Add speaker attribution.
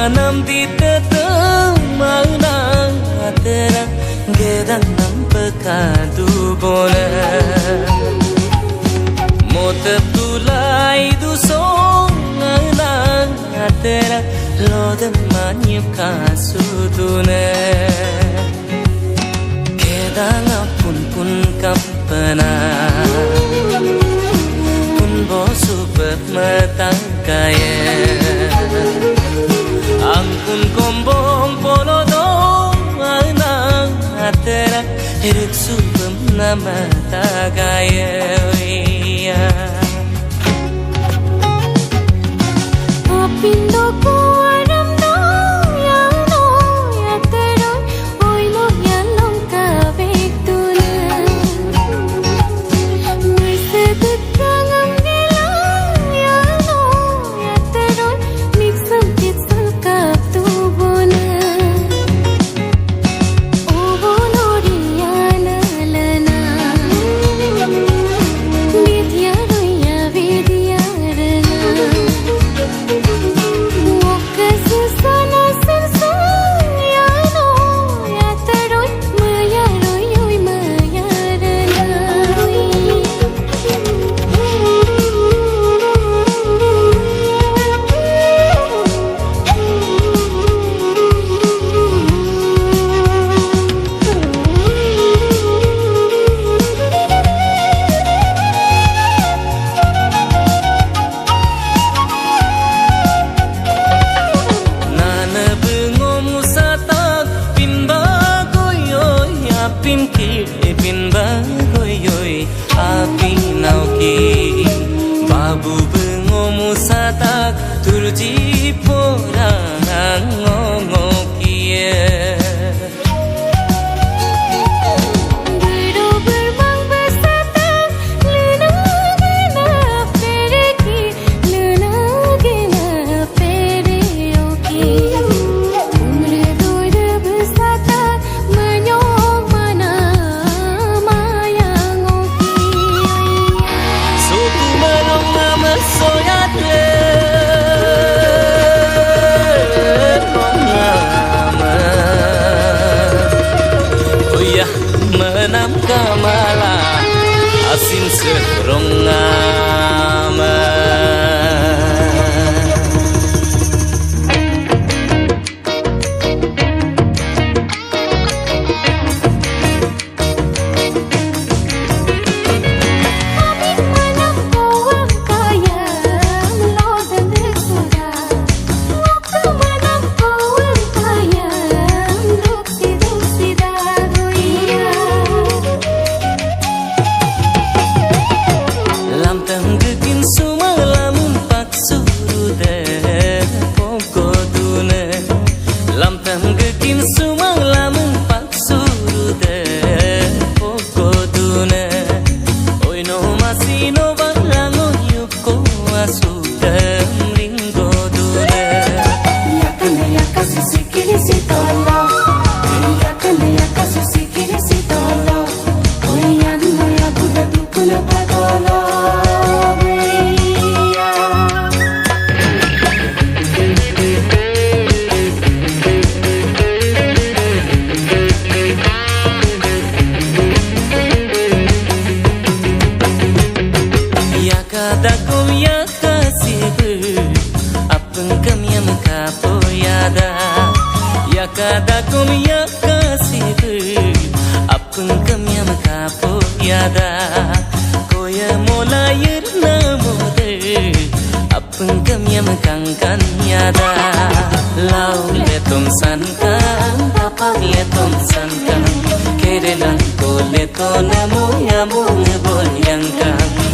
Speaker 1: Kanam dita mana tera gedang nampakadu bona mota tulai du song na tera lodam manyip kasudune gedang pun pun kampana pun bosu matang kaya angkun kombong polo do anang atera hirik subam nama tagaya
Speaker 2: apindo ko aram do yang no atera oi lo yang long ka vektuna nise tukangam gela yang no atera mixam babu bengomu satak turji porang ngokia biru berbang bersatak luna gena pereoki umre doida bersatak menyok mana mayang oki
Speaker 1: sotu melong nama soyat le menam kamala asin serong nama Dakum ya kasih apeng kami yang kapoyada ya kadakum ya kasih nyada koya molayır namoder apeng kamyam kangkan nyada lau le tom sankan tapak le tom sankan kerelan ko le to namo ya bong bon yang kan